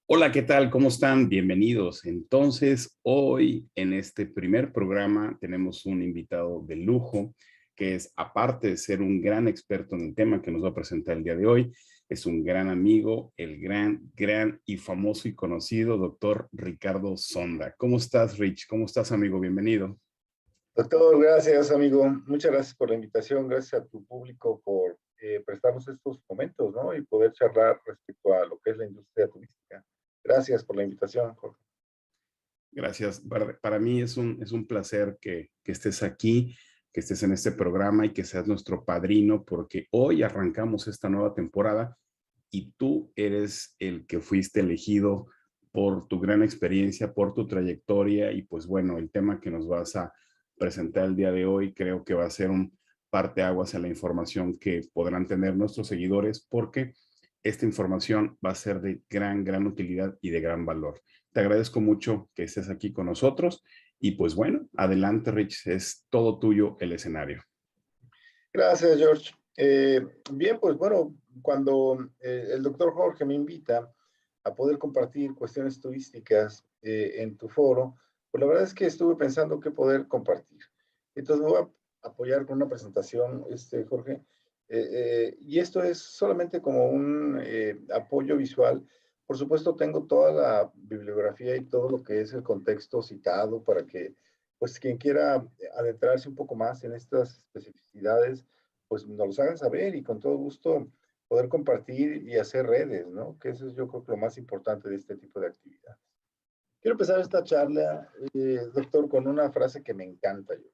Hola, ¿qué tal? ¿Cómo están? Bienvenidos. Entonces, hoy en este primer programa tenemos un invitado de lujo que es, aparte de ser un gran experto en el tema que nos va a presentar el día de hoy, es un gran amigo, el gran y famoso y conocido doctor Ricardo Sonda. ¿Cómo estás, Rich? ¿Cómo estás, amigo? Bienvenido. Doctor, gracias, amigo. Muchas gracias por la invitación. Gracias a tu público por prestarnos estos momentos, ¿no? Y poder charlar respecto a lo que es la industria turística. Gracias por la invitación, Jorge. Gracias. Para mí es un placer que estés aquí, que estés en este programa y que seas nuestro padrino, porque hoy arrancamos esta nueva temporada y tú eres el que fuiste elegido por tu gran experiencia, por tu trayectoria y pues bueno, el tema que nos vas a presentar el día de hoy creo que va a ser un parteaguas en la información que podrán tener nuestros seguidores porque esta información va a ser de gran utilidad y de gran valor. Te agradezco mucho que estés aquí con nosotros y pues bueno, adelante Rich, es todo tuyo el escenario. Gracias, George. Bien, pues bueno, cuando el doctor Jorge me invita a poder compartir cuestiones turísticas en tu foro, pues la verdad es que estuve pensando qué poder compartir. Entonces me voy a apoyar con una presentación, Jorge, y esto es solamente como un apoyo visual. Por supuesto, tengo toda la bibliografía y todo lo que es el contexto citado para que, pues, quien quiera adentrarse un poco más en estas especificidades, pues nos los hagan saber y con todo gusto poder compartir y hacer redes, ¿no? Que eso es yo creo que lo más importante de este tipo de actividad. Quiero empezar esta charla, doctor, con una frase que me encanta yo.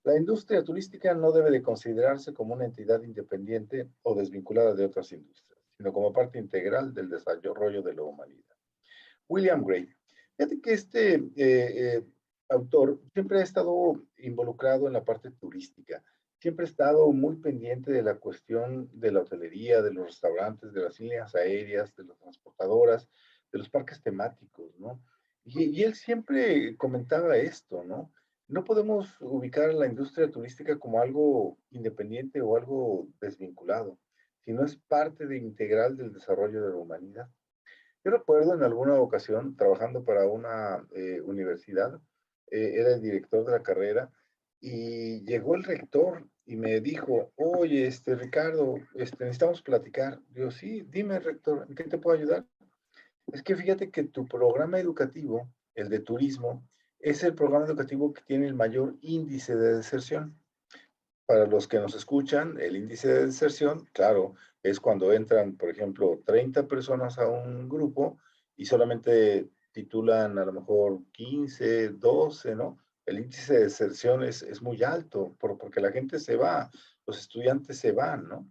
La industria turística no debe de considerarse como una entidad independiente o desvinculada de otras industrias, sino como parte integral del desarrollo de la humanidad. William Gray. Fíjate que autor siempre ha estado involucrado en la parte turística, siempre ha estado muy pendiente de la cuestión de la hotelería, de los restaurantes, de las líneas aéreas, de las transportadoras, de los parques temáticos, ¿no? Y él siempre comentaba esto, ¿no? No podemos ubicar la industria turística como algo independiente o algo desvinculado, sino es parte de integral del desarrollo de la humanidad. Yo recuerdo en alguna ocasión trabajando para una universidad, era el director de la carrera y llegó el rector y me dijo, oye, Ricardo, necesitamos platicar. Digo, sí, dime, rector, ¿en qué te puedo ayudar? Es que fíjate que tu programa educativo, el de turismo, es el programa educativo que tiene el mayor índice de deserción. Para los que nos escuchan, el índice de deserción, claro, es cuando entran, por ejemplo, 30 personas a un grupo y solamente titulan a lo mejor 15, 12, ¿no? El índice de deserción es muy alto porque la gente se va, los estudiantes se van, ¿no?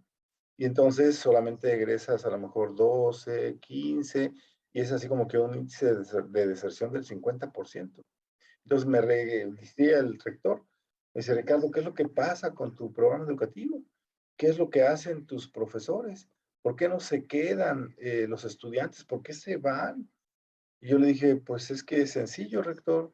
Y entonces solamente egresas a lo mejor 12, 15, y es así como que un índice de deserción del 50%. Entonces decía el rector, me dice, Ricardo, ¿qué es lo que pasa con tu programa educativo? ¿Qué es lo que hacen tus profesores? ¿Por qué no se quedan los estudiantes? ¿Por qué se van? Y yo le dije, pues es que es sencillo, rector.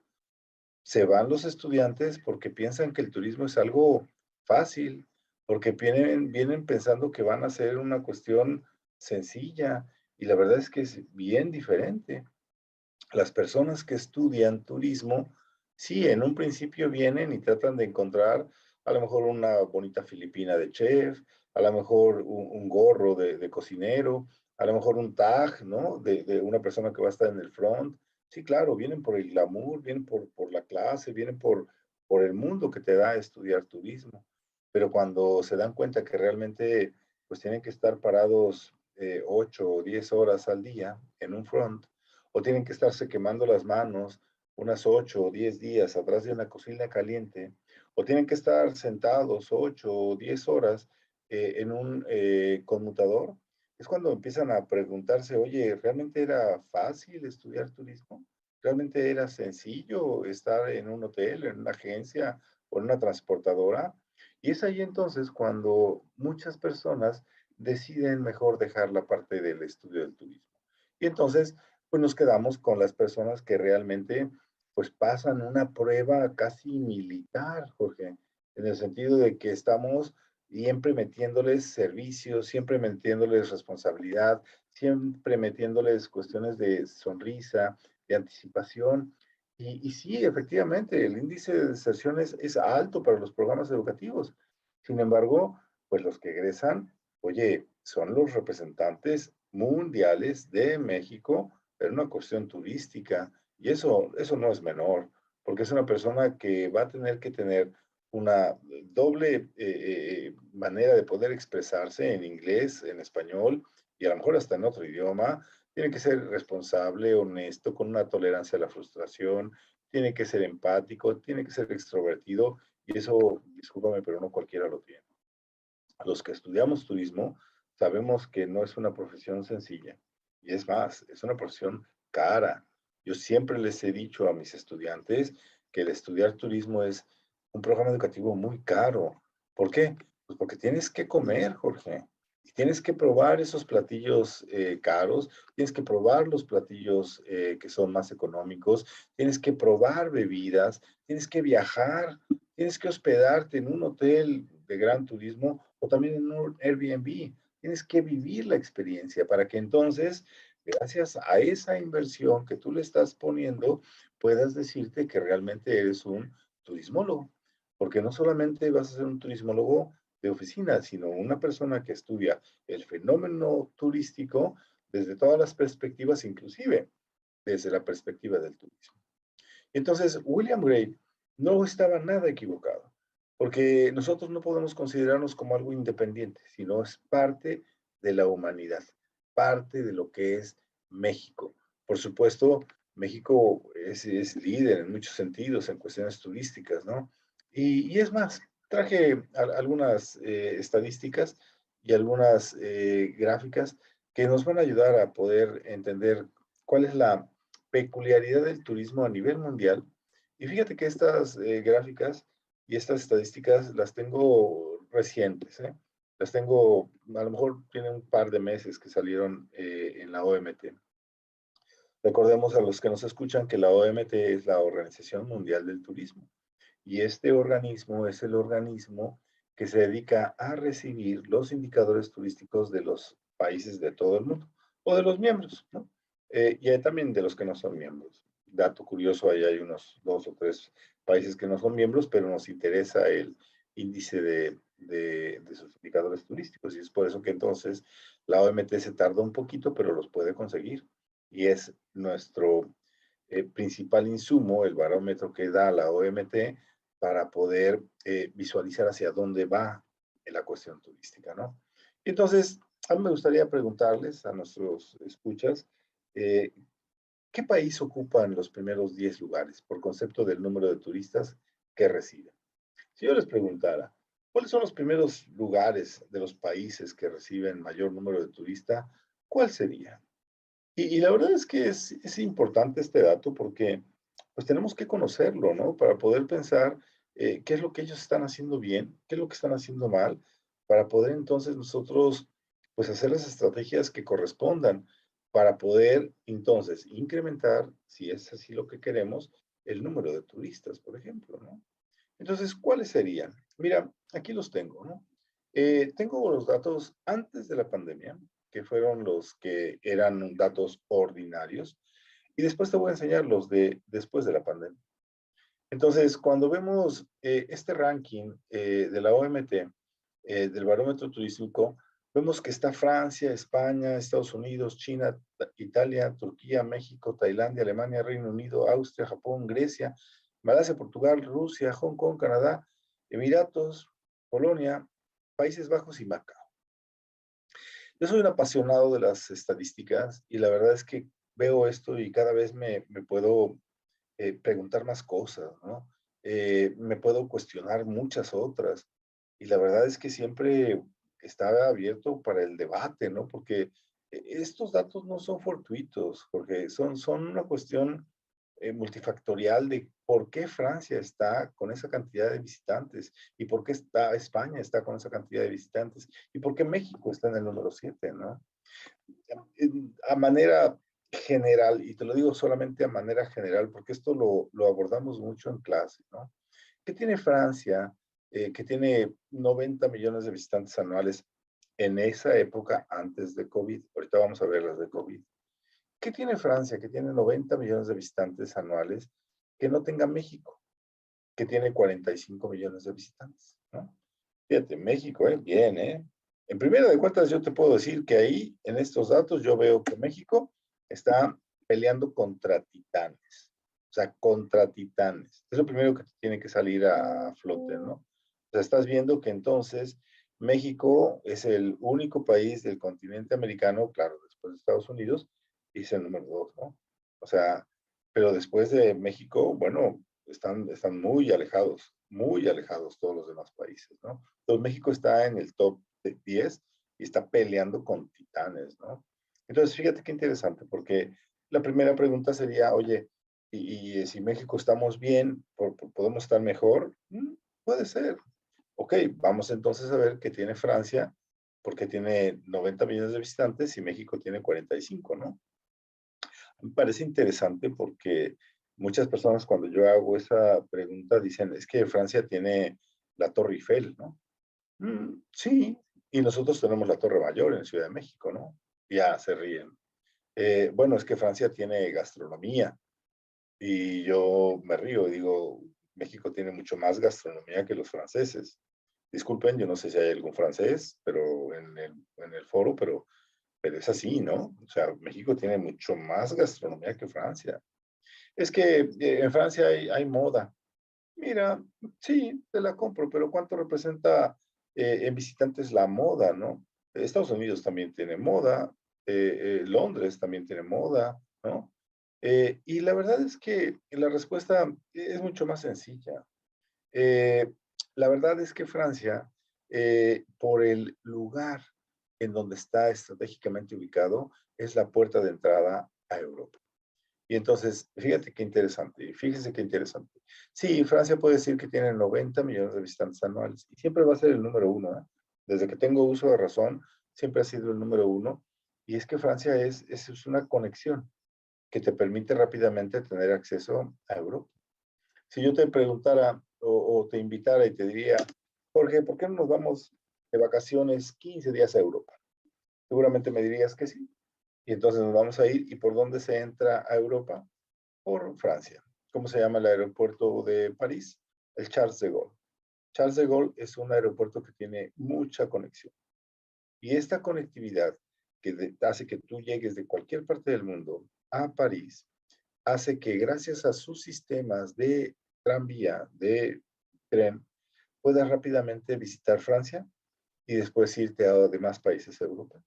Se van los estudiantes porque piensan que el turismo es algo fácil, porque vienen pensando que van a ser una cuestión sencilla, y la verdad es que es bien diferente. Las personas que estudian turismo, sí, en un principio vienen y tratan de encontrar a lo mejor una bonita filipina de chef, a lo mejor un gorro de cocinero, a lo mejor un tag, ¿no? De una persona que va a estar en el front. Sí, claro, vienen por el glamour, vienen por la clase, vienen por el mundo que te da estudiar turismo. Pero cuando se dan cuenta que realmente pues tienen que estar parados 8 o 10 horas al día en un front, o tienen que estarse quemando las manos unas 8 o 10 días atrás de una cocina caliente, o tienen que estar sentados 8 o 10 horas en un conmutador, es cuando empiezan a preguntarse, oye, ¿realmente era fácil estudiar turismo? ¿Realmente era sencillo estar en un hotel, en una agencia o en una transportadora? Y es ahí entonces cuando muchas personas deciden mejor dejar la parte del estudio del turismo. Y entonces pues nos quedamos con las personas que realmente pues pasan una prueba casi militar, Jorge, en el sentido de que estamos siempre metiéndoles servicios, siempre metiéndoles responsabilidad, siempre metiéndoles cuestiones de sonrisa, de anticipación. Y sí, efectivamente, el índice de deserción es alto para los programas educativos. Sin embargo, pues los que egresan, oye, son los representantes mundiales de México en una cuestión turística. Y eso no es menor, porque es una persona que va a tener que tener una doble manera de poder expresarse en inglés, en español y a lo mejor hasta en otro idioma. Tiene que ser responsable, honesto, con una tolerancia a la frustración, tiene que ser empático, tiene que ser extrovertido y eso, discúlpame, pero no cualquiera lo tiene. Los que estudiamos turismo sabemos que no es una profesión sencilla y es más, es una profesión cara. Yo siempre les he dicho a mis estudiantes que el estudiar turismo es un programa educativo muy caro. ¿Por qué? Pues porque tienes que comer, Jorge, y tienes que probar esos platillos caros, tienes que probar los platillos que son más económicos, tienes que probar bebidas, tienes que viajar, tienes que hospedarte en un hotel de gran turismo o también en un Airbnb. Tienes que vivir la experiencia para que entonces, gracias a esa inversión que tú le estás poniendo, puedas decirte que realmente eres un turismólogo. Porque no solamente vas a ser un turismólogo de oficina, sino una persona que estudia el fenómeno turístico desde todas las perspectivas, inclusive desde la perspectiva del turismo. Entonces, William Gray no estaba nada equivocado, porque nosotros no podemos considerarnos como algo independiente, sino es parte de la humanidad, parte de lo que es México. Por supuesto, México es líder en muchos sentidos en cuestiones turísticas, ¿no? Y es más, traje algunas estadísticas y algunas gráficas que nos van a ayudar a poder entender cuál es la peculiaridad del turismo a nivel mundial. Y fíjate que estas gráficas y estas estadísticas las tengo recientes, ¿eh? Las tengo, a lo mejor tienen un par de meses que salieron en la OMT. Recordemos a los que nos escuchan que la OMT es la Organización Mundial del Turismo. Y este organismo es el organismo que se dedica a recibir los indicadores turísticos de los países de todo el mundo, o de los miembros, ¿no? Y hay también de los que no son miembros. Dato curioso, ahí hay unos 2 o 3 países que no son miembros, pero nos interesa el índice de sus indicadores turísticos. Y es por eso que entonces la OMT se tarda un poquito, pero los puede conseguir. Y es nuestro principal insumo, el barómetro que da la OMT, para poder visualizar hacia dónde va en la cuestión turística, ¿no? Entonces, a mí me gustaría preguntarles a nuestros escuchas, eh, ¿qué país ocupa en los primeros 10 lugares por concepto del número de turistas que reciben? Si yo les preguntara, ¿cuáles son los primeros lugares de los países que reciben mayor número de turistas? ¿Cuál sería? Y la verdad es que es importante este dato porque pues tenemos que conocerlo, ¿no? Para poder pensar qué es lo que ellos están haciendo bien, qué es lo que están haciendo mal, para poder entonces nosotros pues hacer las estrategias que correspondan para poder entonces incrementar, si es así lo que queremos, el número de turistas, por ejemplo, ¿no? Entonces, ¿cuáles serían? Mira, aquí los tengo, ¿no? Tengo los datos antes de la pandemia, que fueron los que eran datos ordinarios, y después te voy a enseñar los de después de la pandemia. Entonces, cuando vemos este ranking de la OMT, del barómetro turístico, vemos que está Francia, España, Estados Unidos, China, Italia, Turquía, México, Tailandia, Alemania, Reino Unido, Austria, Japón, Grecia, Malasia, Portugal, Rusia, Hong Kong, Canadá, Emiratos, Polonia, Países Bajos y Macao. Yo soy un apasionado de las estadísticas y la verdad es que veo esto y cada vez me puedo preguntar más cosas, ¿no? Me puedo cuestionar muchas otras. Y la verdad es que siempre está abierto para el debate, ¿no? Porque estos datos no son fortuitos, porque son una cuestión multifactorial de por qué Francia está con esa cantidad de visitantes y por qué España está con esa cantidad de visitantes y por qué México está en el número 7, ¿no? A manera general, y te lo digo solamente a manera general, porque esto lo abordamos mucho en clase, ¿no? ¿Qué tiene Francia que tiene 90 millones de visitantes anuales en esa época antes de COVID. Ahorita vamos a ver las de COVID. ¿Qué tiene Francia, que tiene 90 millones de visitantes anuales, que no tenga México, que tiene 45 millones de visitantes? ¿No? Fíjate, México, bien, ¿eh? En primera de cuentas, yo te puedo decir que ahí, en estos datos, yo veo que México está peleando contra titanes. O sea, contra titanes. Es lo primero que tiene que salir a flote, ¿no? O sea, estás viendo que entonces México es el único país del continente americano, claro, después de Estados Unidos, y es el número 2, ¿no? O sea, pero después de México, bueno, están muy alejados todos los demás países, ¿no? Entonces México está en el top 10 y está peleando con titanes, ¿no? Entonces fíjate qué interesante, porque la primera pregunta sería, oye, y si México estamos bien, ¿podemos estar mejor? Puede ser. Ok, vamos entonces a ver qué tiene Francia, porque tiene 90 millones de visitantes y México tiene 45, ¿no? Me parece interesante porque muchas personas cuando yo hago esa pregunta dicen, es que Francia tiene la Torre Eiffel, ¿no? Sí, y nosotros tenemos la Torre Mayor en Ciudad de México, ¿no? Ya se ríen. Bueno, es que Francia tiene gastronomía y yo me río y digo, México tiene mucho más gastronomía que los franceses. Disculpen, yo no sé si hay algún francés, pero en el foro, pero es así, ¿no? O sea, México tiene mucho más gastronomía que Francia. Es que en Francia hay moda. Mira, sí, te la compro, pero ¿cuánto representa en visitantes la moda, no? Estados Unidos también tiene moda, Londres también tiene moda, ¿no? Y la verdad es que la respuesta es mucho más sencilla. Eh, la verdad es que Francia, por el lugar en donde está estratégicamente ubicado, es la puerta de entrada a Europa. Y entonces, fíjate qué interesante, fíjese qué interesante. Sí, Francia puede decir que tiene 90 millones de visitantes anuales y siempre va a ser el número uno, ¿eh? Desde que tengo uso de razón, siempre ha sido el número uno. Y es que Francia es una conexión que te permite rápidamente tener acceso a Europa. Si yo te preguntara o te invitara y te diría, Jorge, ¿por qué no nos vamos de vacaciones 15 días a Europa? Seguramente me dirías que sí. Y entonces nos vamos a ir. ¿Y por dónde se entra a Europa? Por Francia. ¿Cómo se llama el aeropuerto de París? El Charles de Gaulle. Charles de Gaulle es un aeropuerto que tiene mucha conexión. Y esta conectividad que hace que tú llegues de cualquier parte del mundo a París, hace que gracias a sus sistemas de tranvía, de tren, puedas rápidamente visitar Francia y después irte a demás países europeos.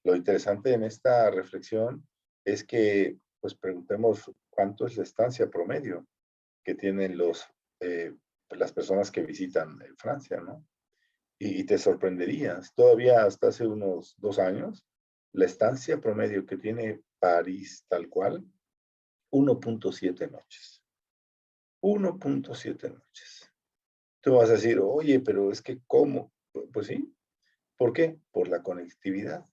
Lo interesante en esta reflexión es que, pues, preguntemos cuánto es la estancia promedio que tienen eh, las personas que visitan Francia, ¿no? Y te sorprenderías, todavía hasta hace unos 2 años, la estancia promedio que tiene París tal cual, 1.7 noches. 1.7 noches. Tú vas a decir, oye, pero es que ¿cómo? Pues sí. ¿Por qué? Por la conectividad.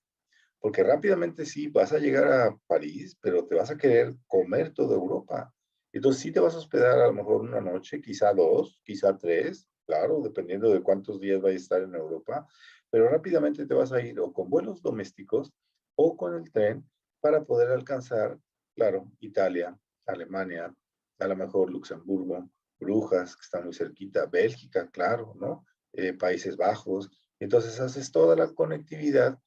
Porque rápidamente sí, vas a llegar a París, pero te vas a querer comer toda Europa. Entonces sí te vas a hospedar a lo mejor una noche, quizá dos, quizá tres, claro, dependiendo de cuántos días vayas a estar en Europa, pero rápidamente te vas a ir o con vuelos domésticos o con el tren para poder alcanzar, claro, Italia, Alemania, a lo mejor Luxemburgo, Brujas, que está muy cerquita, Bélgica, claro, ¿no? Países Bajos. Entonces haces toda la conectividad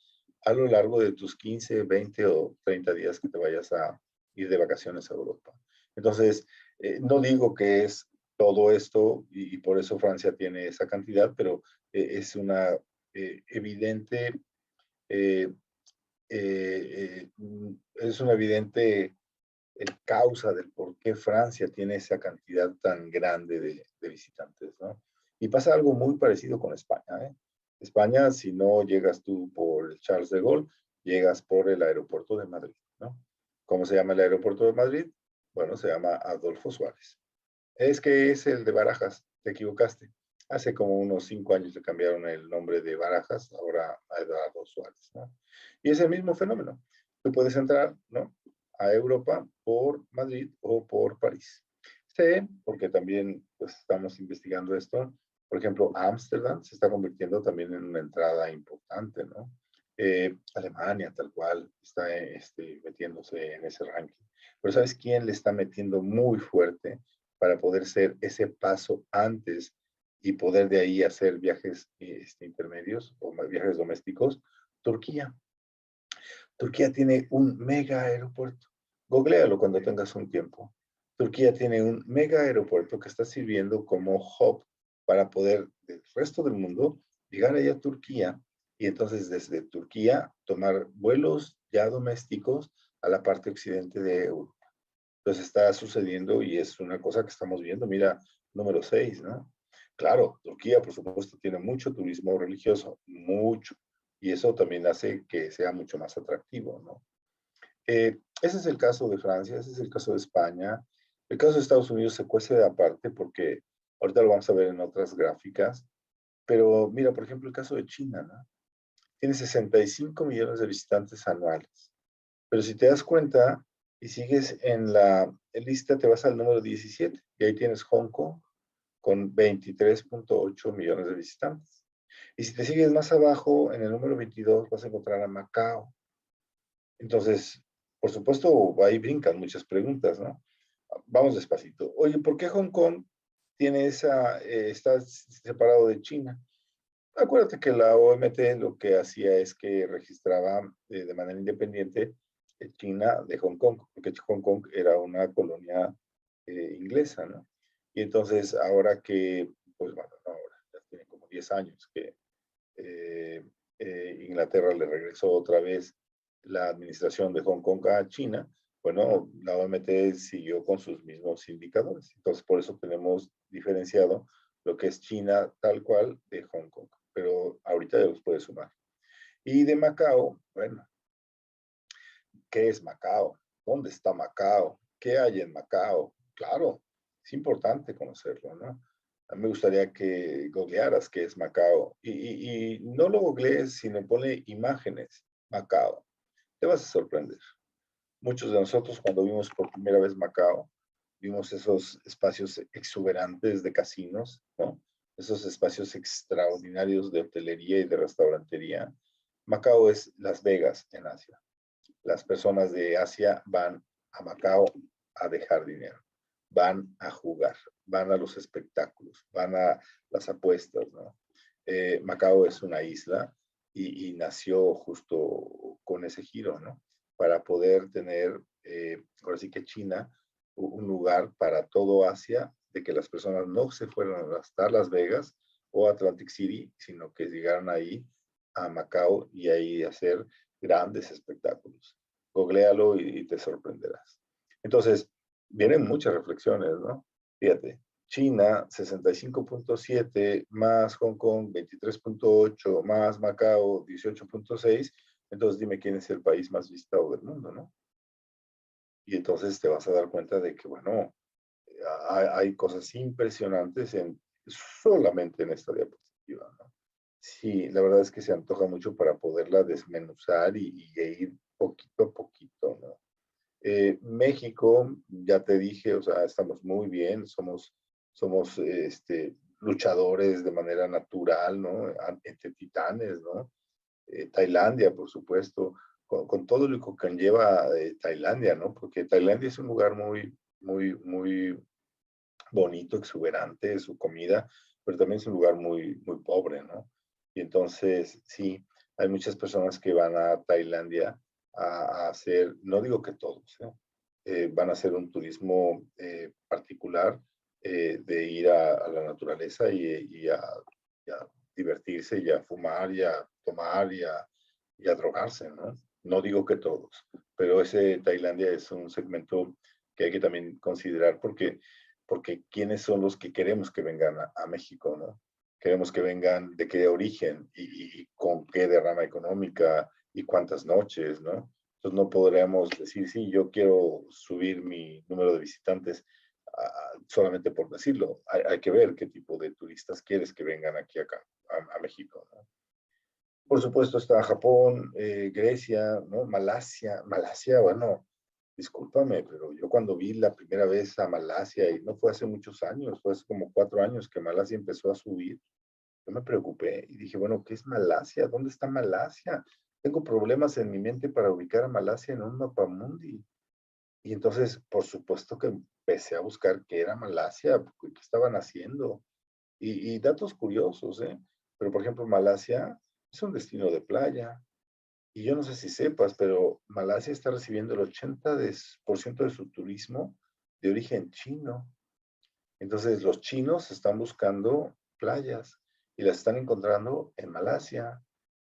a lo largo de tus 15, 20 o 30 días que te vayas a ir de vacaciones a Europa. Entonces, no digo que es todo esto y por eso Francia tiene esa cantidad, pero es una evidente, eh, es una evidente causa del por qué Francia tiene esa cantidad tan grande de visitantes, ¿no? Y pasa algo muy parecido con España, ¿eh? España, si no llegas tú por el Charles de Gaulle, llegas por el aeropuerto de Madrid, ¿no? ¿Cómo se llama el aeropuerto de Madrid? Bueno, se llama Adolfo Suárez. Es que es el de Barajas, te equivocaste. Hace como unos 5 años le cambiaron el nombre de Barajas, ahora a Eduardo Suárez, ¿no? Y es el mismo fenómeno. Tú puedes entrar, ¿no? A Europa por Madrid o por París. Sé, porque también pues, estamos investigando esto, Por ejemplo, Ámsterdam se está convirtiendo también en una entrada importante, ¿no? Alemania, tal cual, está metiéndose en ese ranking. Pero ¿sabes quién le está metiendo muy fuerte para poder ser ese paso antes y poder de ahí hacer viajes intermedios o viajes domésticos? Turquía. Turquía tiene un mega aeropuerto. Googlealo cuando tengas un tiempo. Turquía tiene un mega aeropuerto que está sirviendo como hub para poder del resto del mundo llegar allá a Turquía y entonces desde Turquía tomar vuelos ya domésticos a la parte occidente de Europa. Entonces está sucediendo y es una cosa que estamos viendo. Mira, número 6, ¿no? Claro, Turquía, por supuesto, tiene mucho turismo religioso, mucho. Y eso también hace que sea mucho más atractivo, ¿no? Ese es el caso de Francia, ese es el caso de España. El caso de Estados Unidos se cuece de aparte porque ahorita lo vamos a ver en otras gráficas. Pero mira, por ejemplo, el caso de China, ¿no? Tiene 65 millones de visitantes anuales. Pero si te das cuenta y sigues en la lista, te vas al número 17 y ahí tienes Hong Kong con 23.8 millones de visitantes. Y si te sigues más abajo, en el número 22 vas a encontrar a Macao. Entonces, por supuesto, ahí brincan muchas preguntas, ¿no? Vamos despacito. Oye, ¿por qué Hong Kong tiene está separado de China? Acuérdate que la OMT lo que hacía es que registraba de manera independiente China de Hong Kong, porque Hong Kong era una colonia inglesa, ¿no? Y entonces ahora que, pues bueno, no ahora, ya tiene como 10 años que eh, Inglaterra le regresó otra vez la administración de Hong Kong a China, bueno, la OMT siguió con sus mismos indicadores. Entonces, por eso tenemos diferenciado lo que es China tal cual de Hong Kong. Pero ahorita ya los puede sumar. Y de Macao, bueno, ¿qué es Macao? ¿Dónde está Macao? ¿Qué hay en Macao? Claro, es importante conocerlo, ¿no? A mí me gustaría que googlearas qué es Macao. Y no lo googlees, sino ponle imágenes, Macao. Te vas a sorprender. Muchos de nosotros cuando vimos por primera vez Macao, vimos esos espacios exuberantes de casinos, ¿no? Esos espacios extraordinarios de hotelería y de restaurantería. Macao es Las Vegas en Asia. Las personas de Asia van a Macao a dejar dinero, van a jugar, van a los espectáculos, van a las apuestas, ¿no? Macao es una isla y nació justo con ese giro, ¿no? Para poder tener, ahora sí que China, un lugar para todo Asia, de que las personas no se fueran hasta Las Vegas o Atlantic City, sino que llegaran ahí a Macao y ahí hacer grandes espectáculos. Googlealo y te sorprenderás. Entonces, vienen muchas reflexiones, ¿no? Fíjate, China 65.7 más Hong Kong 23.8 más Macao 18.6. Entonces dime quién es el país más visitado del mundo, ¿no? Y entonces te vas a dar cuenta de que, bueno, hay cosas impresionantes solamente en esta diapositiva, ¿no? Sí, la verdad es que se antoja mucho para poderla desmenuzar y ir poquito a poquito, ¿no? México, ya te dije, o sea, estamos muy bien, somos luchadores de manera natural, ¿no? Entre titanes, ¿no? Tailandia, por supuesto, con todo lo que conlleva Tailandia, ¿no? Porque Tailandia es un lugar muy bonito, exuberante, su comida, pero también es un lugar muy pobre, ¿no? Y entonces, sí, hay muchas personas que van a Tailandia a hacer, no digo que todos, ¿eh? Van a hacer un turismo particular de ir a la naturaleza y a divertirse y a fumar y a tomar y a drogarse, ¿no? No digo que todos, pero ese Tailandia es un segmento que hay que también considerar porque quiénes son los que queremos que vengan a México, ¿no? Queremos que vengan de qué origen y con qué derrama económica y cuántas noches, ¿no? Entonces no podríamos decir, sí, yo quiero subir mi número de visitantes solamente por decirlo. Hay que ver qué tipo de turistas quieres que vengan aquí acá, a México, ¿no? Por supuesto está Japón, Grecia, ¿no? Malasia, bueno, discúlpame, pero yo cuando vi la primera vez a Malasia, y no fue hace muchos años, fue hace como 4 años que Malasia empezó a subir, yo me preocupé y dije, bueno, ¿qué es Malasia? ¿Dónde está Malasia? Tengo problemas en mi mente para ubicar a Malasia en un mapamundi. Y entonces, por supuesto que empecé a buscar qué era Malasia, qué estaban haciendo. Y datos curiosos, ¿eh? Pero, por ejemplo, Malasia es un destino de playa. Y yo no sé si sepas, pero Malasia está recibiendo el 80% de su turismo de origen chino. Entonces, los chinos están buscando playas y las están encontrando en Malasia.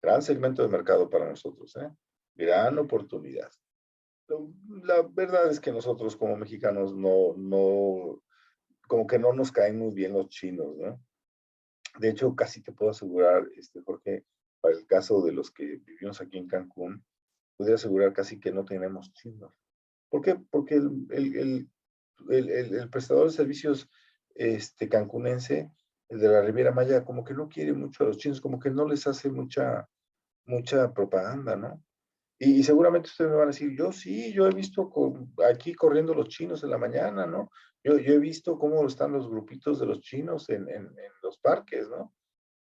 Gran segmento de mercado para nosotros, ¿eh? Gran oportunidad. La verdad es que nosotros como mexicanos como que no nos caen muy bien los chinos, ¿no? De hecho, casi te puedo asegurar, Jorge, para el caso de los que vivimos aquí en Cancún, podría asegurar casi que no tenemos chinos. ¿Por qué? Porque el prestador de servicios cancunense, el de la Riviera Maya, como que no quiere mucho a los chinos, como que no les hace mucha propaganda, ¿no? Y seguramente ustedes me van a decir, yo sí, yo he visto aquí corriendo los chinos en la mañana, ¿no? Yo he visto cómo están los grupitos de los chinos en los parques, ¿no?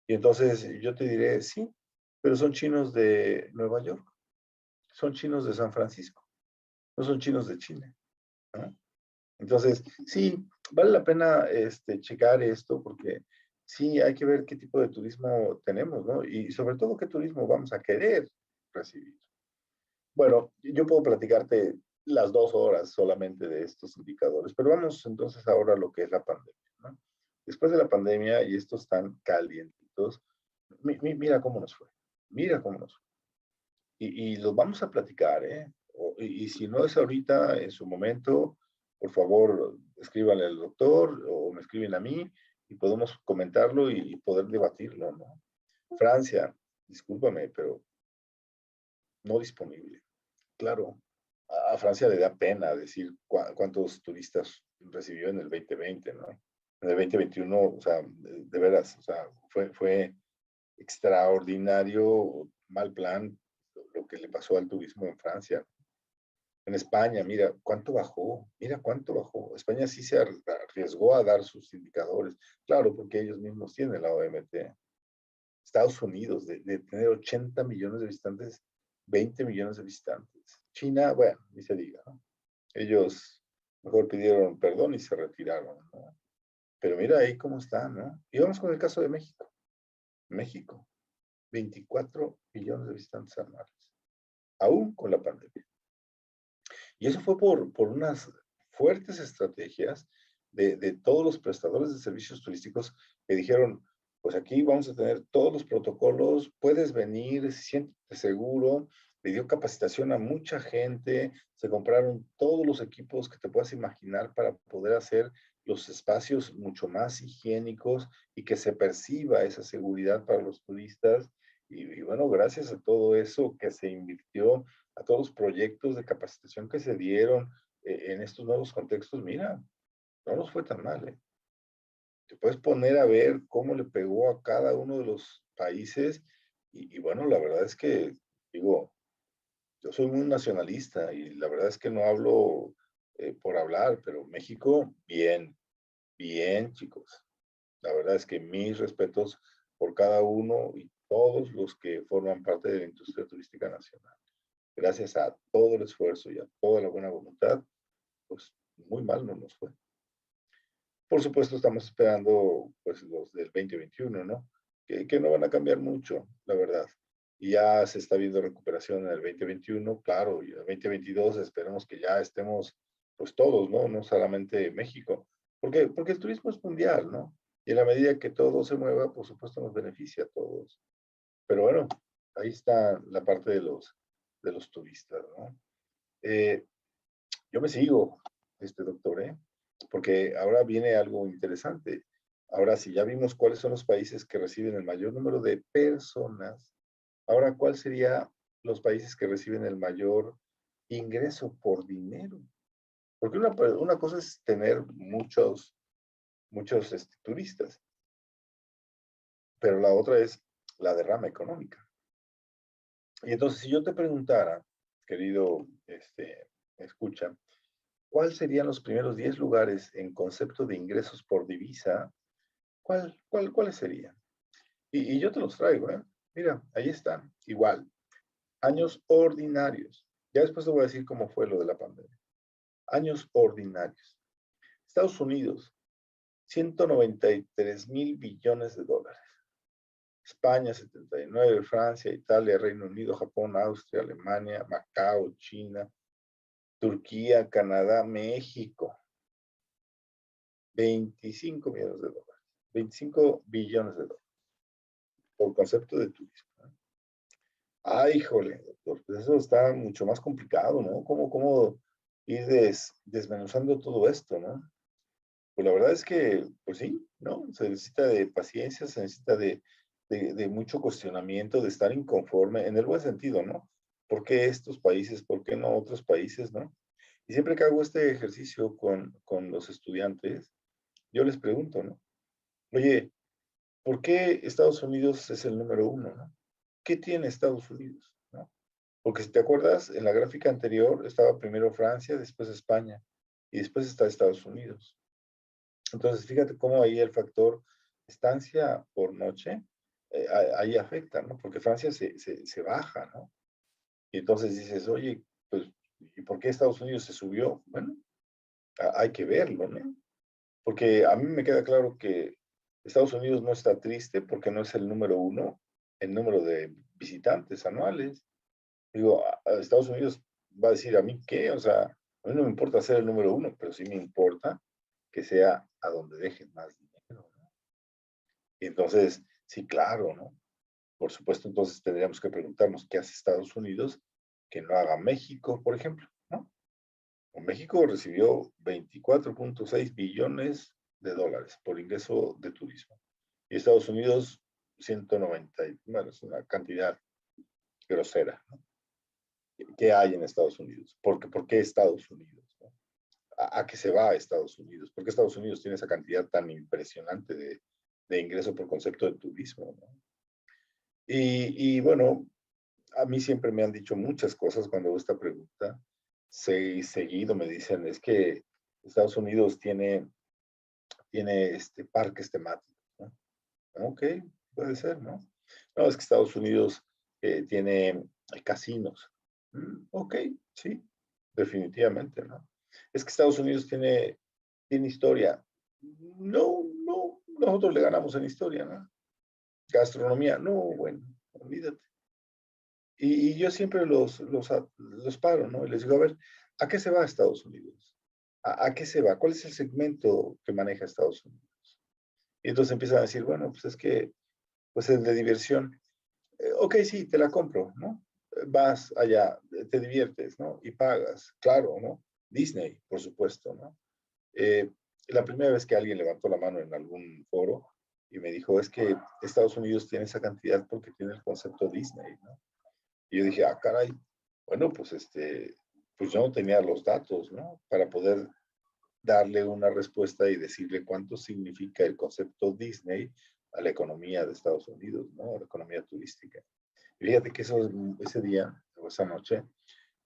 Y entonces yo te diré, sí, pero son chinos de Nueva York, son chinos de San Francisco, no son chinos de China, ¿no? Entonces, sí, vale la pena checar esto porque sí hay que ver qué tipo de turismo tenemos, ¿no? Y sobre todo qué turismo vamos a querer recibir. Bueno, yo puedo platicarte las 2 horas solamente de estos indicadores, pero vamos entonces ahora a lo que es la pandemia, ¿no? Después de la pandemia, y estos están calientitos, mira cómo nos fue, mira cómo nos fue. Y los vamos a platicar, ¿eh? Y si no es ahorita, en su momento, por favor, escríbanle al doctor o me escriben a mí y podemos comentarlo y poder debatirlo, ¿no? Francia, discúlpame, pero no disponible. Claro, a Francia le da pena decir cuántos turistas recibió en el 2020, ¿no? En el 2021, o sea, de veras, o sea, fue extraordinario, mal plan, lo que le pasó al turismo en Francia. En España, mira cuánto bajó. España sí se arriesgó a dar sus indicadores, claro, porque ellos mismos tienen la OMT. Estados Unidos, de tener 80 millones de visitantes, 20 millones de visitantes. China, bueno, ni se diga, ¿no? Ellos mejor pidieron perdón y se retiraron, ¿no? Pero mira ahí cómo está, ¿no? Y vamos con el caso de México. México, 24 millones de visitantes anuales, aún con la pandemia. Y eso fue por unas fuertes estrategias de todos los prestadores de servicios turísticos que dijeron, pues aquí vamos a tener todos los protocolos, puedes venir, siéntete seguro, le dio capacitación a mucha gente, se compraron todos los equipos que te puedas imaginar para poder hacer los espacios mucho más higiénicos y que se perciba esa seguridad para los turistas. Y bueno, gracias a todo eso que se invirtió, a todos los proyectos de capacitación que se dieron en estos nuevos contextos, mira, no nos fue tan mal, ¿eh? Te puedes poner a ver cómo le pegó a cada uno de los países y bueno, la verdad es que, digo, yo soy muy nacionalista y la verdad es que no hablo por hablar, pero México, bien, bien, chicos. La verdad es que mis respetos por cada uno y todos los que forman parte de la industria turística nacional. Gracias a todo el esfuerzo y a toda la buena voluntad, pues muy mal no nos fue. Por supuesto, estamos esperando pues los del 2021, ¿no? Que no van a cambiar mucho, la verdad. Y ya se está viendo recuperación en el 2021, claro, y en el 2022 esperemos que ya estemos pues todos, ¿no? No solamente México. Porque el turismo es mundial, ¿no? Y en la medida que todo se mueva, por supuesto nos beneficia a todos. Pero bueno, ahí está la parte de los turistas, ¿no? Eh, yo me sigo, doctor, ¿eh? Porque ahora viene algo interesante. Ahora, si ya vimos cuáles son los países que reciben el mayor número de personas, ahora, ¿cuál sería los países que reciben el mayor ingreso por dinero? Porque una cosa es tener muchos turistas, pero la otra es la derrama económica. Y entonces, si yo te preguntara, querido escucha, ¿cuáles serían los primeros 10 lugares en concepto de ingresos por divisa? ¿Cuáles serían? Y yo te los traigo, ¿eh? Mira, ahí están. Igual, años ordinarios. Ya después te voy a decir cómo fue lo de la pandemia. Años ordinarios. Estados Unidos, 193.000 billones de dólares. España, 79, Francia, Italia, Reino Unido, Japón, Austria, Alemania, Macao, China, Turquía, Canadá, México, 25 millones de dólares, 25 billones de dólares, por concepto de turismo. Ay, híjole, doctor, pues eso está mucho más complicado, ¿no? ¿Cómo ir desmenuzando todo esto, ¿no? Pues la verdad es que, pues sí, ¿no? Se necesita de paciencia, se necesita de mucho cuestionamiento, de estar inconforme, en el buen sentido, ¿no? ¿Por qué estos países? ¿Por qué no otros países, no? Y siempre que hago este ejercicio con los estudiantes, yo les pregunto, ¿no? Oye, ¿por qué Estados Unidos es el número uno, no? ¿Qué tiene Estados Unidos, no? Porque si te acuerdas, en la gráfica anterior estaba primero Francia, después España, y después está Estados Unidos. Entonces, fíjate cómo ahí el factor estancia por noche, ahí afecta, ¿no? Porque Francia se baja, ¿no? Y entonces dices, oye, pues, ¿y por qué Estados Unidos se subió? Bueno, hay que verlo, ¿no? Porque a mí me queda claro que Estados Unidos no está triste porque no es el número uno en número de visitantes anuales. Digo, a Estados Unidos va a decir, ¿a mí qué? O sea, a mí no me importa ser el número uno, pero sí me importa que sea a donde dejen más dinero, ¿no? Y entonces, sí, claro, ¿no? Por supuesto, entonces tendríamos que preguntarnos qué hace Estados Unidos que no haga México, por ejemplo, ¿no? México recibió 24.6 billones de dólares por ingreso de turismo. Y Estados Unidos, 190, bueno, es una cantidad grosera, ¿no? ¿Qué hay en Estados Unidos? ¿Por qué Estados Unidos, no? ¿A qué se va a Estados Unidos? ¿Por qué Estados Unidos tiene esa cantidad tan impresionante de ingreso por concepto de turismo, ¿no? Bueno, a mí siempre me han dicho muchas cosas cuando hago esta pregunta. Seguido me dicen, es que Estados Unidos tiene parques temáticos, ¿no? Ok, puede ser, ¿no? No, es que Estados Unidos tiene casinos. Ok, sí, definitivamente, ¿no? Es que Estados Unidos tiene historia. No, no, nosotros le ganamos en historia, ¿no? Gastronomía, no, bueno, olvídate. Y yo siempre los paro, ¿no? Y les digo, a ver, ¿a qué se va Estados Unidos? ¿A qué se va? ¿Cuál es el segmento que maneja Estados Unidos? Y entonces empiezan a decir, bueno, pues es que, pues el de diversión. Ok, sí, te la compro, ¿no? Vas allá, te diviertes, ¿no? Y pagas, claro, ¿no? Disney, por supuesto, ¿no? Eh, la primera vez que alguien levantó la mano en algún foro y me dijo, es que Estados Unidos tiene esa cantidad porque tiene el concepto Disney, ¿no? Y yo dije, ah, caray, bueno, pues pues yo no tenía los datos, ¿no? Para poder darle una respuesta y decirle cuánto significa el concepto Disney a la economía de Estados Unidos, ¿no? A la economía turística. Y fíjate que ese día, o esa noche,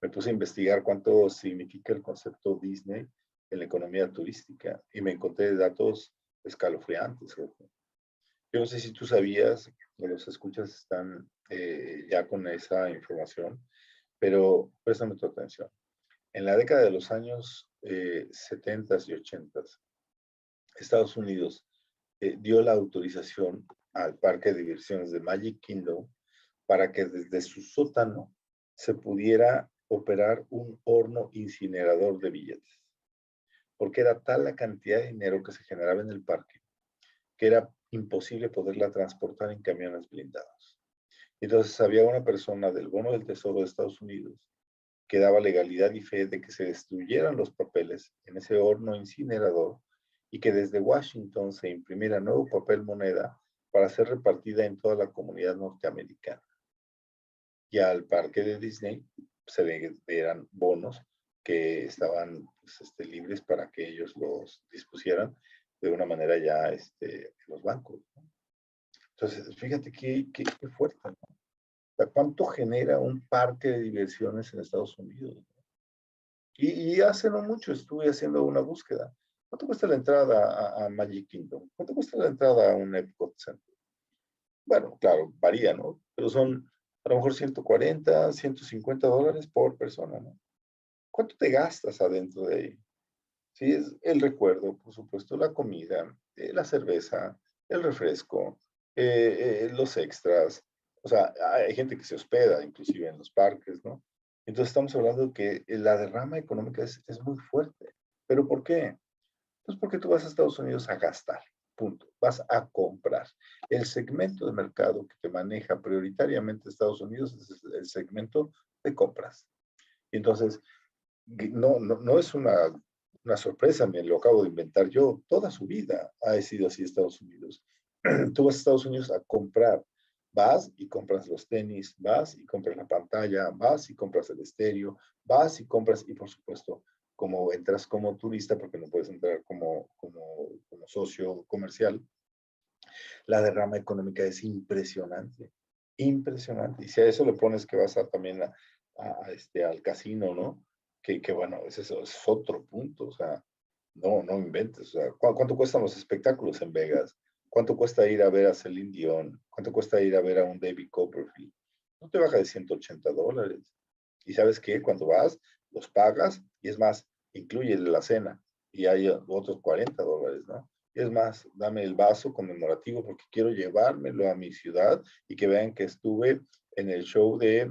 me puse a investigar cuánto significa el concepto Disney en la economía turística y me encontré datos escalofriantes. Jorge. Yo no sé si tú sabías, o los escuchas están ya con esa información, pero préstame tu atención. En la década de los años 70 y 80, Estados Unidos dio la autorización al parque de diversiones de Magic Kingdom para que desde su sótano se pudiera operar un horno incinerador de billetes, porque era tal la cantidad de dinero que se generaba en el parque que era imposible poderla transportar en camiones blindados. Entonces había una persona del bono del Tesoro de Estados Unidos que daba legalidad y fe de que se destruyeran los papeles en ese horno incinerador y que desde Washington se imprimiera nuevo papel moneda para ser repartida en toda la comunidad norteamericana. Y al parque de Disney se le dieran bonos que estaban pues, libres para que ellos los dispusieran de una manera ya en los bancos, ¿no? Entonces, fíjate qué fuerte, ¿no? O sea, ¿cuánto genera un parque de diversiones en Estados Unidos? Y hace no mucho estuve haciendo una búsqueda. ¿Cuánto cuesta la entrada a Magic Kingdom? ¿Cuánto cuesta la entrada a un Epcot Center? Bueno, claro, varía, ¿no? Pero son a lo mejor 140, $150 por persona, ¿no? ¿Cuánto te gastas adentro de ahí? Sí, es el recuerdo, por supuesto, la comida, la cerveza, el refresco, los extras. O sea, hay gente que se hospeda inclusive en los parques, ¿no? Entonces estamos hablando que la derrama económica es muy fuerte. ¿Pero por qué? Pues porque tú vas a Estados Unidos a gastar, punto. Vas a comprar. El segmento de mercado que te maneja prioritariamente Estados Unidos es el segmento de compras. Y entonces, no es una sorpresa, me lo acabo de inventar yo. Toda su vida ha sido así Estados Unidos. Tú vas a Estados Unidos a comprar. Vas y compras los tenis, vas y compras la pantalla, vas y compras el estéreo, vas y compras, y por supuesto, como entras como turista, porque no puedes entrar como socio comercial, la derrama económica es impresionante, impresionante. Y si a eso le pones que vas también al casino, ¿no? Que bueno, eso es otro punto, o sea, no inventes, o sea, ¿cuánto cuestan los espectáculos en Vegas? ¿Cuánto cuesta ir a ver a Celine Dion? ¿Cuánto cuesta ir a ver a un David Copperfield? No te baja de $180. ¿Y sabes qué? Cuando vas, los pagas y es más, incluye la cena y hay otros $40, ¿no? Y es más, dame el vaso conmemorativo porque quiero llevármelo a mi ciudad y que vean que estuve en el show de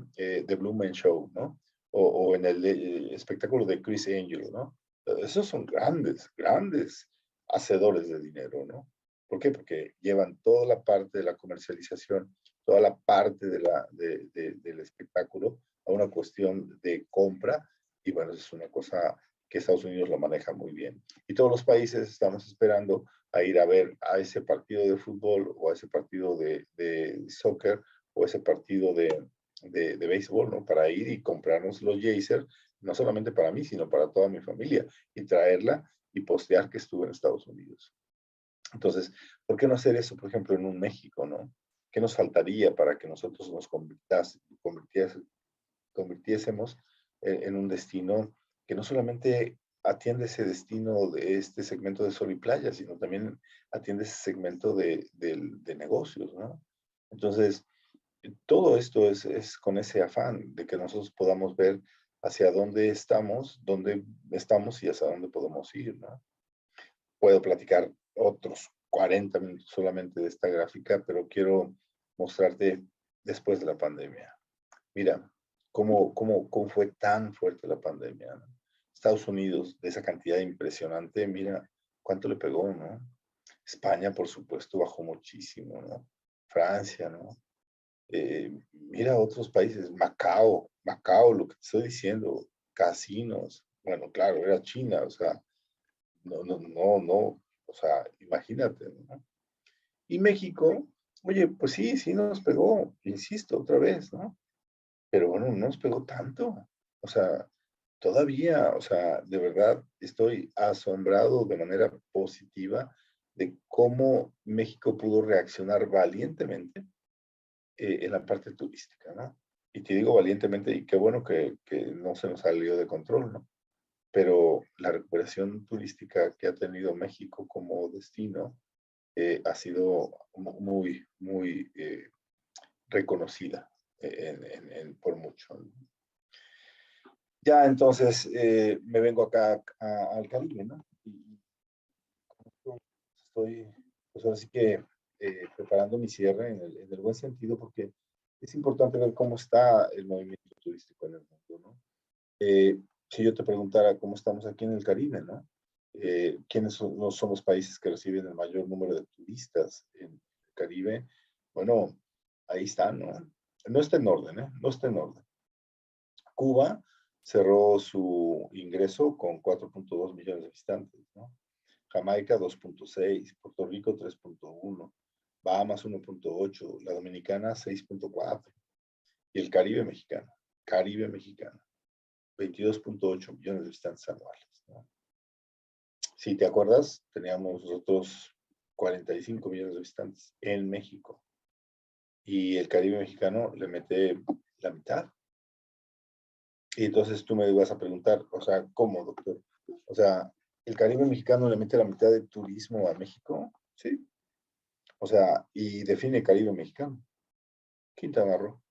Blue Man Show, ¿no? O en el espectáculo de Chris Angel, ¿no? Esos son grandes, grandes hacedores de dinero, ¿no? ¿Por qué? Porque llevan toda la parte de la comercialización, toda la parte del espectáculo a una cuestión de compra y bueno, es una cosa que Estados Unidos lo maneja muy bien. Y todos los países estamos esperando a ir a ver a ese partido de fútbol o a ese partido de soccer o ese partido de béisbol, ¿no? Para ir y comprarnos los Jazer, no solamente para mí, sino para toda mi familia y traerla y postear que estuve en Estados Unidos. Entonces, ¿por qué no hacer eso, por ejemplo, en un México, ¿no? ¿Qué nos faltaría para que nosotros nos convirtiésemos en un destino que no solamente atiende ese destino de este segmento de sol y playa, sino también atiende ese segmento de negocios, ¿no? Entonces, todo esto es con ese afán de que nosotros podamos ver hacia dónde estamos y hacia dónde podemos ir, ¿no? Puedo platicar otros 40 minutos solamente de esta gráfica, pero quiero mostrarte después de la pandemia. Mira, cómo fue tan fuerte la pandemia, ¿no? Estados Unidos, de esa cantidad impresionante, mira cuánto le pegó, ¿no? España, por supuesto, bajó muchísimo, ¿no? Francia, ¿no? Mira otros países, Macao, lo que te estoy diciendo, casinos, bueno, claro, era China, o sea, no, o sea, imagínate, ¿no? Y México, oye, pues sí nos pegó, insisto, otra vez, ¿no? Pero bueno, no nos pegó tanto. O sea, todavía, o sea, de verdad estoy asombrado de manera positiva de cómo México pudo reaccionar valientemente en la parte turística, ¿no? Y te digo valientemente, y qué bueno que no se nos salió de control, ¿no? Pero la recuperación turística que ha tenido México como destino ha sido muy reconocida por mucho, ¿no? Ya entonces me vengo acá al Caribe, ¿no? Y estoy, pues ahora sí que preparando mi cierre en el buen sentido, porque es importante ver cómo está el movimiento turístico en el mundo, ¿no? Si yo te preguntara cómo estamos aquí en el Caribe, ¿no? ¿Quiénes son los países que reciben el mayor número de turistas en el Caribe? Bueno, ahí están, ¿no? No está en orden, ¿eh? No está en orden. Cuba cerró su ingreso con 4.2 millones de visitantes, ¿no? Jamaica 2.6, Puerto Rico 3.1, Bahamas 1.8, la Dominicana 6.4 y el Caribe mexicano, 22.8 millones de visitantes anuales, ¿no? Si te acuerdas, teníamos nosotros 45 millones de visitantes en México y el Caribe mexicano le mete la mitad. Y entonces tú me vas a preguntar, o sea, ¿cómo, doctor? O sea, ¿el Caribe mexicano le mete la mitad de turismo a México? Sí. O sea, y define Caribe mexicano. Quintana Roo.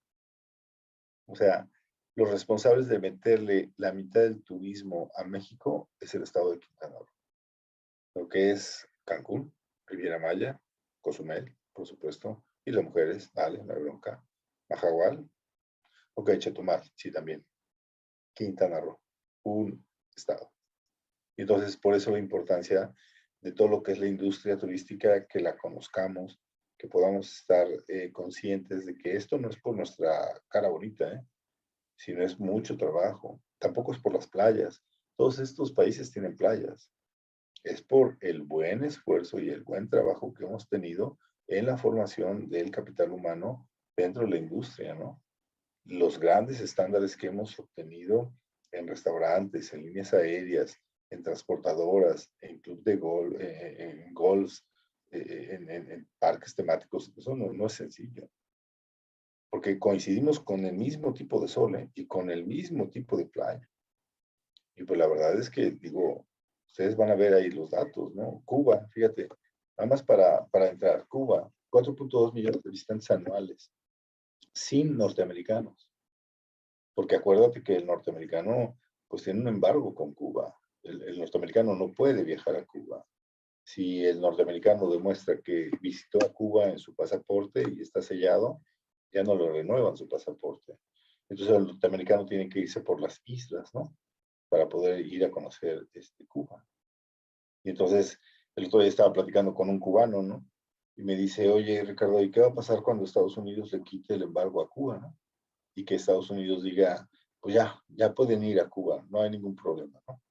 O sea, los responsables de meterle la mitad del turismo a México es el estado de Quintana Roo. Lo que es Cancún, Riviera Maya, Cozumel, por supuesto, y las mujeres, dale, no hay bronca. Majagual, ok, Chetumal, sí, también. Quintana Roo, un estado. Y entonces, por eso la importancia de todo lo que es la industria turística, que la conozcamos, que podamos estar conscientes de que esto no es por nuestra cara bonita, sino es mucho trabajo. Tampoco es por las playas. Todos estos países tienen playas. Es por el buen esfuerzo y el buen trabajo que hemos tenido en la formación del capital humano dentro de la industria, ¿no? Los grandes estándares que hemos obtenido en restaurantes, en líneas aéreas, en transportadoras, en club de golf, en golfs, en parques temáticos, eso no es sencillo. Porque coincidimos con el mismo tipo de sol, y con el mismo tipo de playa. Y pues la verdad es que, digo, ustedes van a ver ahí los datos, ¿no? Cuba, fíjate, nada más para entrar, Cuba, 4.2 millones de visitantes anuales, sin norteamericanos. Porque acuérdate que el norteamericano, pues tiene un embargo con Cuba. El norteamericano no puede viajar a Cuba. Si el norteamericano demuestra que visitó a Cuba en su pasaporte y está sellado, ya no le renuevan su pasaporte. Entonces el norteamericano tiene que irse por las islas, ¿no? Para poder ir a conocer Cuba. Y entonces el otro día estaba platicando con un cubano, ¿no? Y me dice, oye, Ricardo, ¿y qué va a pasar cuando Estados Unidos le quite el embargo a Cuba, ¿no? Y que Estados Unidos diga, pues ya pueden ir a Cuba, no hay ningún problema, ¿no?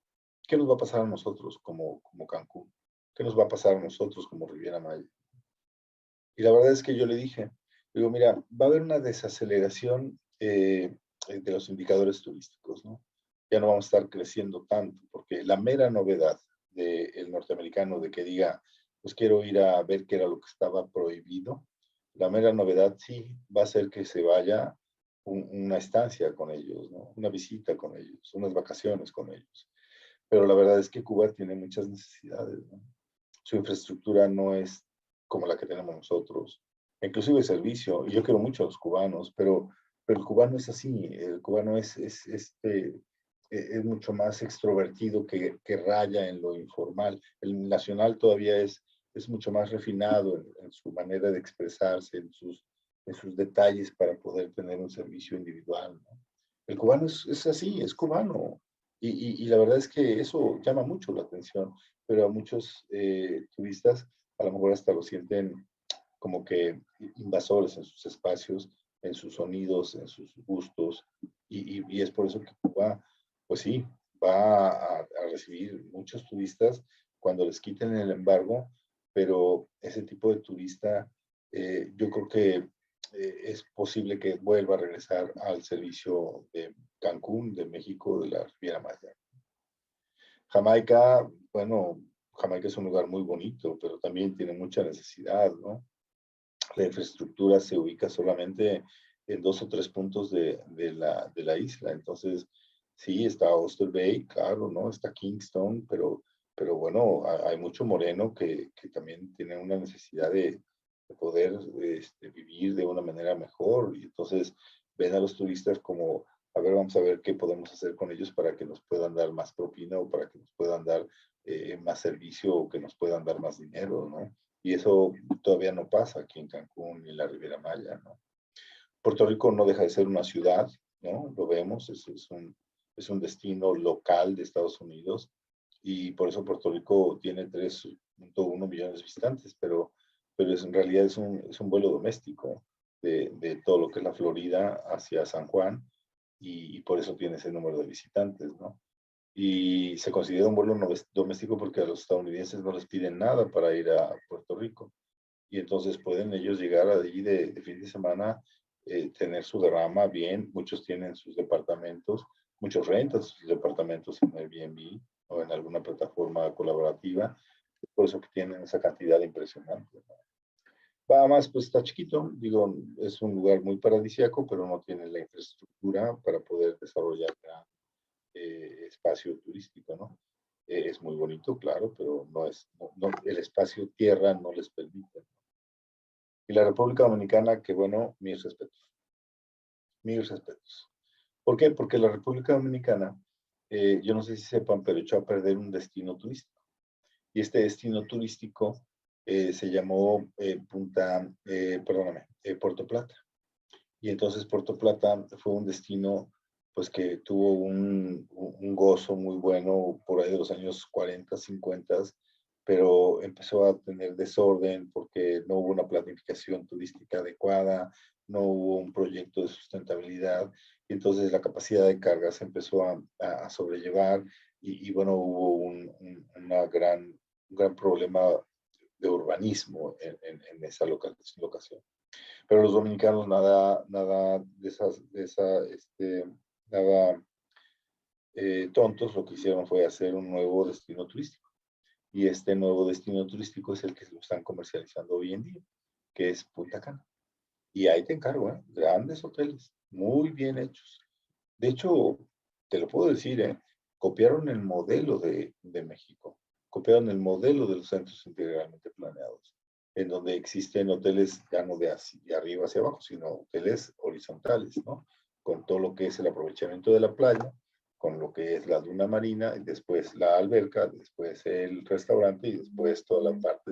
¿Qué nos va a pasar a nosotros como Cancún? ¿Qué nos va a pasar a nosotros como Riviera Maya? Y la verdad es que yo le dije, digo, mira, va a haber una desaceleración de los indicadores turísticos, ¿no? Ya no vamos a estar creciendo tanto, porque la mera novedad del norteamericano de que diga, pues quiero ir a ver qué era lo que estaba prohibido, la mera novedad sí va a ser que se vaya una estancia con ellos, ¿no? Una visita con ellos, unas vacaciones con ellos. Pero la verdad es que Cuba tiene muchas necesidades, ¿no? Su infraestructura no es como la que tenemos nosotros, inclusive el servicio, y yo quiero mucho a los cubanos, pero el cubano es así, el cubano es mucho más extrovertido que raya en lo informal. El nacional todavía es mucho más refinado en su manera de expresarse, en sus detalles para poder tener un servicio individual, ¿no? El cubano es así, es cubano. Y la verdad es que eso llama mucho la atención, pero a muchos turistas a lo mejor hasta lo sienten como que invasores en sus espacios, en sus sonidos, en sus gustos, y es por eso que Cuba, pues sí, va a recibir muchos turistas cuando les quiten el embargo, pero ese tipo de turista, yo creo que es posible que vuelva a regresar al servicio de Cancún, de México, de la Riviera Maya. Jamaica, bueno, Jamaica es un lugar muy bonito, pero también tiene mucha necesidad, ¿no? La infraestructura se ubica solamente en 2 o 3 puntos de la isla. Entonces, sí, está Oyster Bay, claro, ¿no? Está Kingston, pero bueno, hay mucho moreno que también tiene una necesidad de poder vivir de una manera mejor. Y entonces ven a los turistas como, a ver, vamos a ver qué podemos hacer con ellos para que nos puedan dar más propina o para que nos puedan dar más servicio o que nos puedan dar más dinero, ¿no? Y eso todavía no pasa aquí en Cancún y en la Riviera Maya, ¿no? Puerto Rico no deja de ser una ciudad, ¿no? Lo vemos, es un destino local de Estados Unidos y por eso Puerto Rico tiene 3.1 millones de visitantes, pero en realidad es un vuelo doméstico de todo lo que es la Florida hacia San Juan y por eso tiene ese número de visitantes, ¿no? Y se considera un vuelo doméstico porque a los estadounidenses no les piden nada para ir a Puerto Rico. Y entonces pueden ellos llegar allí de fin de semana, tener su derrama bien. Muchos tienen sus departamentos, muchos rentan sus departamentos en Airbnb o en alguna plataforma colaborativa. Por eso que tienen esa cantidad impresionante, ¿no? Bahamas, pues está chiquito, digo, es un lugar muy paradisíaco, pero no tiene la infraestructura para poder desarrollar espacio turístico, ¿no? Es muy bonito, claro, pero el espacio tierra no les permite. Y la República Dominicana, que bueno, mis respetos, mis respetos. ¿Por qué? Porque la República Dominicana, yo no sé si sepan, pero echó a perder un destino turístico. Y este destino turístico se llamó Puerto Plata. Y entonces Puerto Plata fue un destino pues que tuvo un gozo muy bueno por ahí de los años 40, 50, pero empezó a tener desorden porque no hubo una planificación turística adecuada, no hubo un proyecto de sustentabilidad, y entonces la capacidad de carga se empezó a sobrellevar y bueno, hubo un gran problema de urbanismo en esa locación. Pero los dominicanos nada nada tontos, lo que hicieron fue hacer un nuevo destino turístico. Y este nuevo destino turístico es el que lo están comercializando hoy en día, que es Punta Cana. Y ahí te encargo, ¿eh? Grandes hoteles, muy bien hechos. De hecho, te lo puedo decir, ¿eh? Copiaron el modelo de México, copiaron el modelo de los centros integralmente planeados, en donde existen hoteles ya no de arriba hacia abajo, sino hoteles horizontales, ¿no? Con todo lo que es el aprovechamiento de la playa, con lo que es la duna marina, y después la alberca, después el restaurante y después toda la parte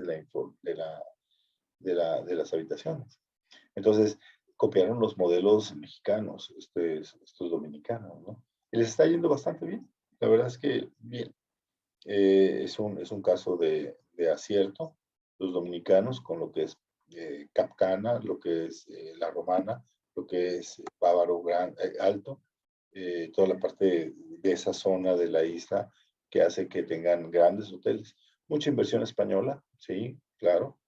de las habitaciones. Entonces, copiaron los modelos mexicanos, estos dominicanos, ¿no? Y les está yendo bastante bien. La verdad es que bien. Es un caso de acierto, los dominicanos, con lo que es Cap Cana, lo que es La Romana, lo que es Bávaro Alto, toda la parte de esa zona de la isla que hace que tengan grandes hoteles. Mucha inversión española, sí, claro,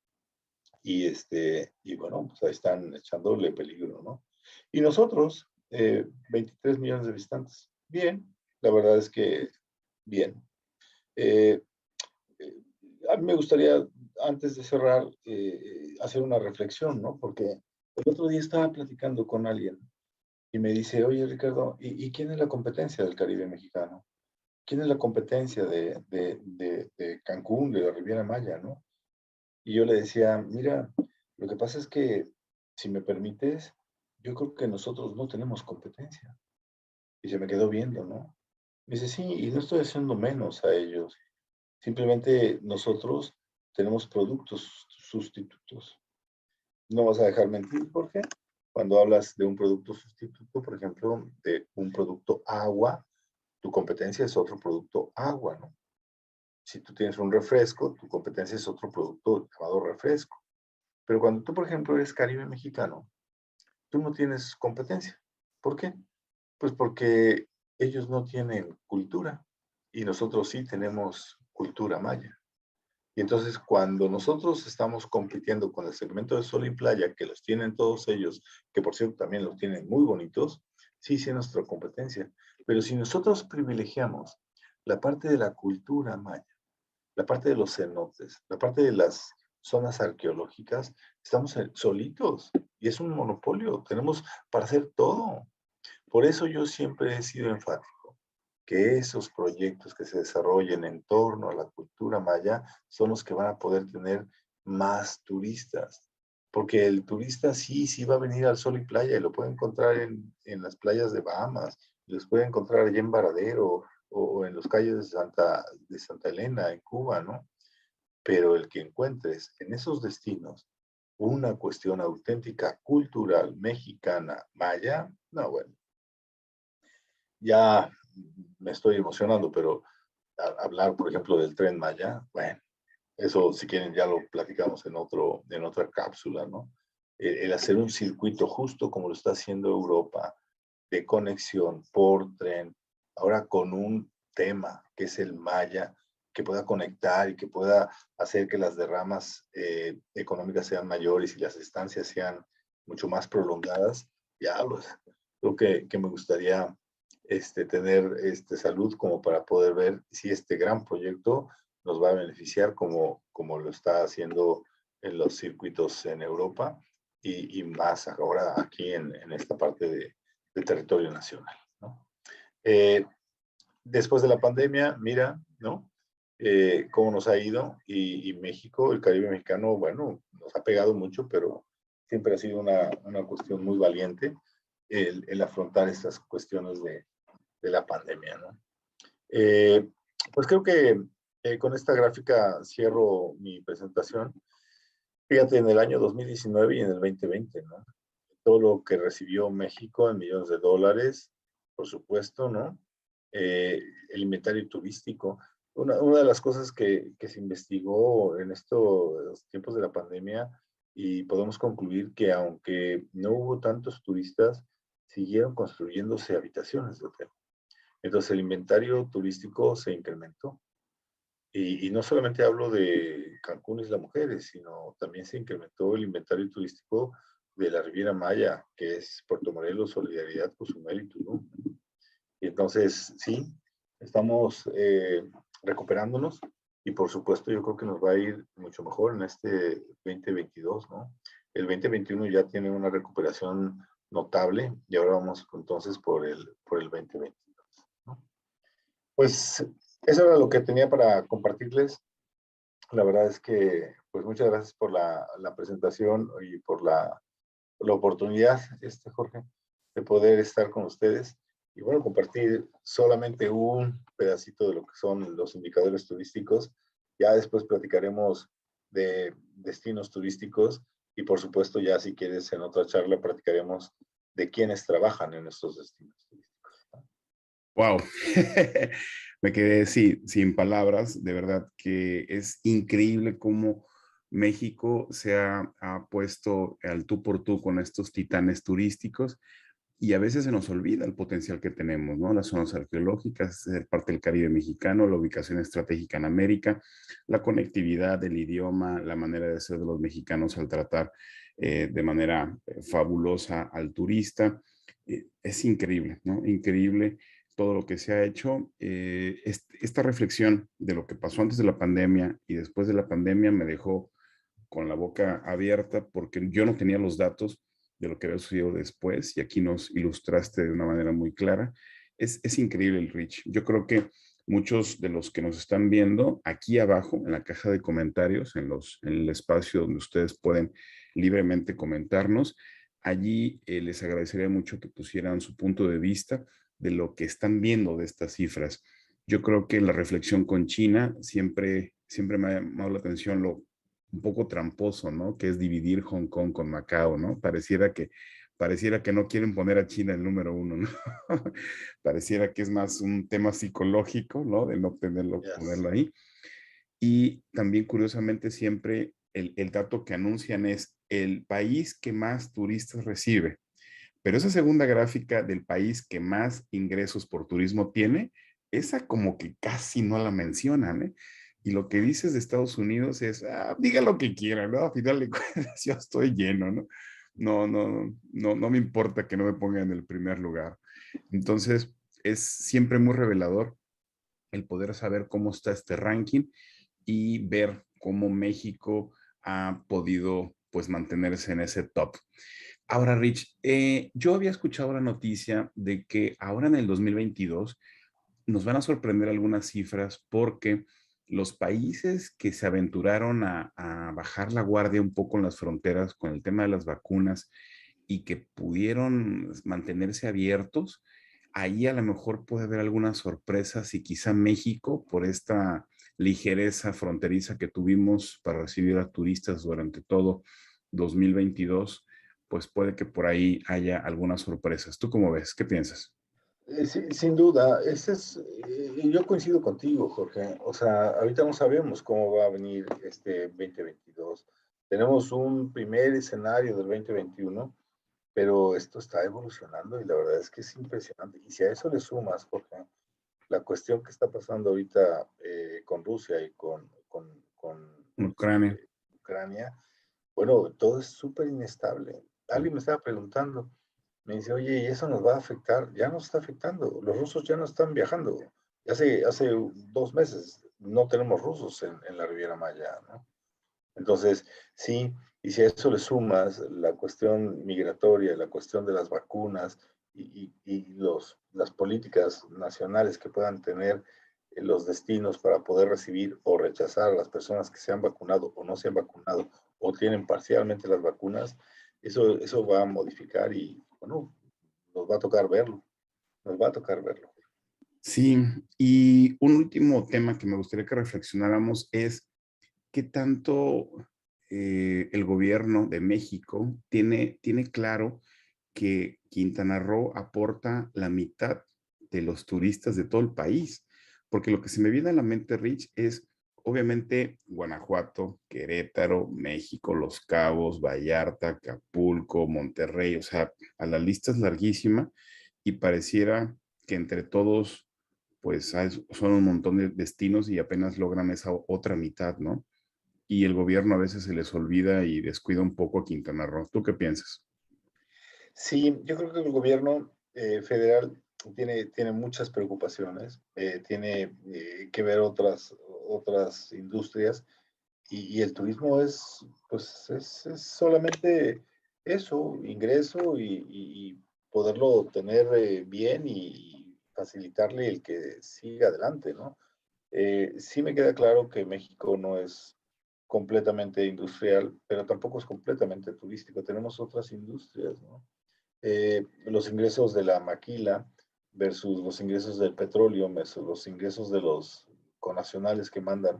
y bueno, pues ahí están echándole peligro, ¿no? Y nosotros, 23 millones de visitantes. Bien, la verdad es que bien. Eh, eh, a mí me gustaría, antes de cerrar, hacer una reflexión, ¿no? Porque el otro día estaba platicando con alguien y me dice, oye, Ricardo, ¿y quién es la competencia del Caribe mexicano? ¿Quién es la competencia de Cancún, de la Riviera Maya, ¿no? Y yo le decía, mira, lo que pasa es que, si me permites, yo creo que nosotros no tenemos competencia. Y se me quedó viendo, ¿no? Me dice, sí, y no estoy haciendo menos a ellos. Simplemente nosotros tenemos productos sustitutos. No vas a dejar mentir, ¿por qué? Cuando hablas de un producto sustituto, por ejemplo, de un producto agua, tu competencia es otro producto agua, ¿no? Si tú tienes un refresco, tu competencia es otro producto llamado refresco. Pero cuando tú, por ejemplo, eres Caribe mexicano, tú no tienes competencia. ¿Por qué? Pues porque ellos no tienen cultura y nosotros sí tenemos cultura maya. Y entonces cuando nosotros estamos compitiendo con el segmento de sol y playa, que los tienen todos ellos, que por cierto también los tienen muy bonitos, sí, sí es nuestra competencia. Pero si nosotros privilegiamos la parte de la cultura maya, la parte de los cenotes, la parte de las zonas arqueológicas, estamos solitos y es un monopolio. Tenemos para hacer todo. Por eso yo siempre he sido enfático que esos proyectos que se desarrollen en torno a la cultura maya son los que van a poder tener más turistas. Porque el turista sí va a venir al sol y playa y lo puede encontrar en las playas de Bahamas, los puede encontrar allá en Varadero o en los calles de Santa Elena, en Cuba, ¿no? Pero el que encuentres en esos destinos una cuestión auténtica, cultural, mexicana, maya, no, bueno, ya me estoy emocionando, pero hablar, por ejemplo, del Tren Maya, bueno, eso si quieren ya lo platicamos en otra cápsula, ¿no? El hacer un circuito justo como lo está haciendo Europa, de conexión por tren, ahora con un tema que es el Maya, que pueda conectar y que pueda hacer que las derramas económicas sean mayores y las estancias sean mucho más prolongadas, ya pues, creo que me gustaría tener salud como para poder ver si este gran proyecto nos va a beneficiar como lo está haciendo en los circuitos en Europa y más ahora aquí en esta parte de territorio nacional, ¿no? Eh, Después de la pandemia, mira, ¿no? Cómo nos ha ido y México, el Caribe mexicano, bueno, nos ha pegado mucho, pero siempre ha sido una cuestión muy valiente el afrontar estas cuestiones de la pandemia, ¿no? Eh, pues creo que con esta gráfica cierro mi presentación. Fíjate, en el año 2019 y en el 2020, ¿no? Todo lo que recibió México en millones de dólares, por supuesto, ¿no? El inventario turístico. Una de las cosas que se investigó en estos tiempos de la pandemia y podemos concluir que aunque no hubo tantos turistas, siguieron construyéndose habitaciones de hotel. Entonces el inventario turístico se incrementó. Y no solamente hablo de Cancún y Isla Mujeres, sino también se incrementó el inventario turístico de la Riviera Maya, que es Puerto Morelos, Solidaridad, Cozumel y Tulum. Y entonces, sí, estamos recuperándonos y por supuesto yo creo que nos va a ir mucho mejor en este 2022, ¿no? El 2021 ya tiene una recuperación notable y ahora vamos entonces por el 2022, ¿no? Pues eso era lo que tenía para compartirles. La verdad es que, pues muchas gracias por la presentación y por la oportunidad, Jorge, de poder estar con ustedes y bueno, compartir solamente un pedacito de lo que son los indicadores turísticos. Ya después platicaremos de destinos turísticos y por supuesto ya si quieres en otra charla platicaremos de quienes trabajan en estos destinos turísticos. Wow. Me quedé sin palabras. De verdad que es increíble cómo México ha puesto al tú por tú con estos titanes turísticos y a veces se nos olvida el potencial que tenemos, ¿no? Las zonas arqueológicas, ser parte del Caribe mexicano, la ubicación estratégica en América, la conectividad, el idioma, la manera de ser de los mexicanos al tratar de manera fabulosa al turista. Es increíble, ¿no? Increíble todo lo que se ha hecho. Esta reflexión de lo que pasó antes de la pandemia y después de la pandemia me dejó con la boca abierta porque yo no tenía los datos de lo que había sucedido después y aquí nos ilustraste de una manera muy clara. Es increíble el Rich. Yo creo que muchos de los que nos están viendo aquí abajo en la caja de comentarios, en el espacio donde ustedes pueden libremente comentarnos, allí les agradecería mucho que pusieran su punto de vista de lo que están viendo de estas cifras. Yo creo que la reflexión con China siempre me ha llamado la atención lo un poco tramposo, ¿no? Que es dividir Hong Kong con Macao, ¿no? Pareciera que no quieren poner a China el número uno, ¿no? Pareciera que es más un tema psicológico, ¿no? De no Yes. ponerlo ahí. Y también, curiosamente, siempre el dato que anuncian es el país que más turistas recibe. Pero esa segunda gráfica del país que más ingresos por turismo tiene, esa como que casi no la mencionan, ¿eh? Y lo que dices de Estados Unidos es, diga lo que quiera, ¿no? A final de cuentas yo estoy lleno, ¿no? No me importa que no me pongan en el primer lugar. Entonces, es siempre muy revelador el poder saber cómo está este ranking y ver cómo México ha podido, pues, mantenerse en ese top. Ahora, Rich, yo había escuchado la noticia de que ahora en el 2022 nos van a sorprender algunas cifras porque los países que se aventuraron a bajar la guardia un poco en las fronteras con el tema de las vacunas y que pudieron mantenerse abiertos, ahí a lo mejor puede haber algunas sorpresas y quizá México, por esta ligereza fronteriza que tuvimos para recibir a turistas durante todo 2022, pues puede que por ahí haya algunas sorpresas. ¿Tú cómo ves? ¿Qué piensas? Sin duda, yo coincido contigo, Jorge. O sea, ahorita no sabemos cómo va a venir este 2022. Tenemos un primer escenario del 2021, pero esto está evolucionando y la verdad es que es impresionante. Y si a eso le sumas, Jorge, la cuestión que está pasando ahorita con Rusia y con Ucrania. Ucrania, bueno, todo es súper inestable. Alguien me estaba preguntando, me dice, oye, ¿y eso nos va a afectar? Ya nos está afectando. Los rusos ya no están viajando. Hace 2 meses no tenemos rusos en la Riviera Maya, ¿no? Entonces, sí, y si a eso le sumas la cuestión migratoria, la cuestión de las vacunas las políticas nacionales que puedan tener los destinos para poder recibir o rechazar a las personas que se han vacunado o no se han vacunado o tienen parcialmente las vacunas, eso va a modificar y, bueno, nos va a tocar verlo, nos va a tocar verlo. Sí, y un último tema que me gustaría que reflexionáramos es qué tanto el gobierno de México tiene claro que Quintana Roo aporta la mitad de los turistas de todo el país. Porque lo que se me viene a la mente, Rich, es obviamente Guanajuato, Querétaro, México, Los Cabos, Vallarta, Acapulco, Monterrey. O sea, a la lista es larguísima y pareciera que entre todos, pues son un montón de destinos y apenas logran esa otra mitad, ¿no? Y el gobierno a veces se les olvida y descuida un poco a Quintana Roo. ¿Tú qué piensas? Sí, yo creo que el gobierno federal tiene muchas preocupaciones, tiene que ver otras industrias y el turismo pues es solamente eso, ingreso y poderlo tener bien y facilitarle el que siga adelante, ¿no? Sí me queda claro que México no es completamente industrial, pero tampoco es completamente turístico. Tenemos otras industrias, ¿no? Los ingresos de la maquila versus los ingresos del petróleo, versus los ingresos de los connacionales que mandan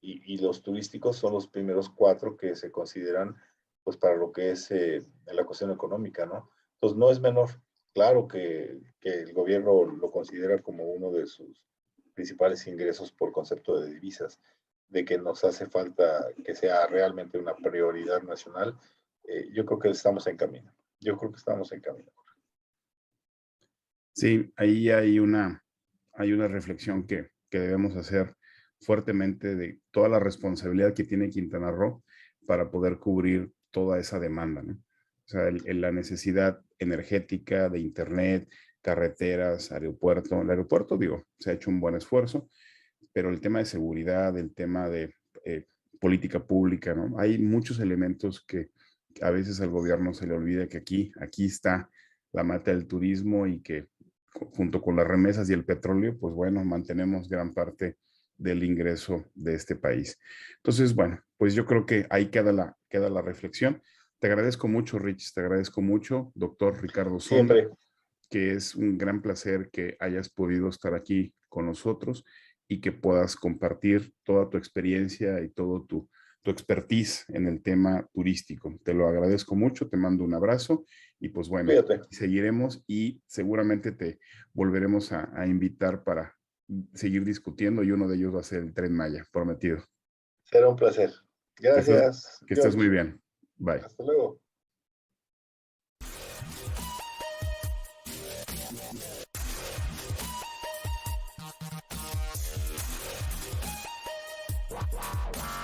y los turísticos son los primeros cuatro que se consideran pues para lo que es la cuestión económica, ¿no? Entonces no es menor. Claro que el gobierno lo considera como uno de sus principales ingresos por concepto de divisas, de que nos hace falta que sea realmente una prioridad nacional. Yo creo que estamos en camino. Yo creo que estamos en camino. Sí, ahí hay una reflexión que debemos hacer fuertemente de toda la responsabilidad que tiene Quintana Roo para poder cubrir toda esa demanda, ¿no? O sea, la necesidad energética de internet, carreteras, aeropuerto. El aeropuerto, digo, se ha hecho un buen esfuerzo, pero el tema de seguridad, el tema de política pública, ¿no? Hay muchos elementos que a veces al gobierno se le olvida que aquí está la mata del turismo y que junto con las remesas y el petróleo, pues bueno, mantenemos gran parte del ingreso de este país. Entonces, bueno, pues yo creo que ahí queda la reflexión. Te agradezco mucho, Rich, te agradezco mucho, doctor Ricardo Sonda, Siempre. que es un gran placer que hayas podido estar aquí con nosotros y que puedas compartir toda tu experiencia y todo tu expertise en el tema turístico. Te lo agradezco mucho, te mando un abrazo y pues bueno, Cuídate. seguiremos y seguramente te volveremos a invitar para seguir discutiendo y uno de ellos va a ser el Tren Maya, prometido. Será un placer. Que estés, Gracias, que estés muy George. bien. Bye. Hasta luego.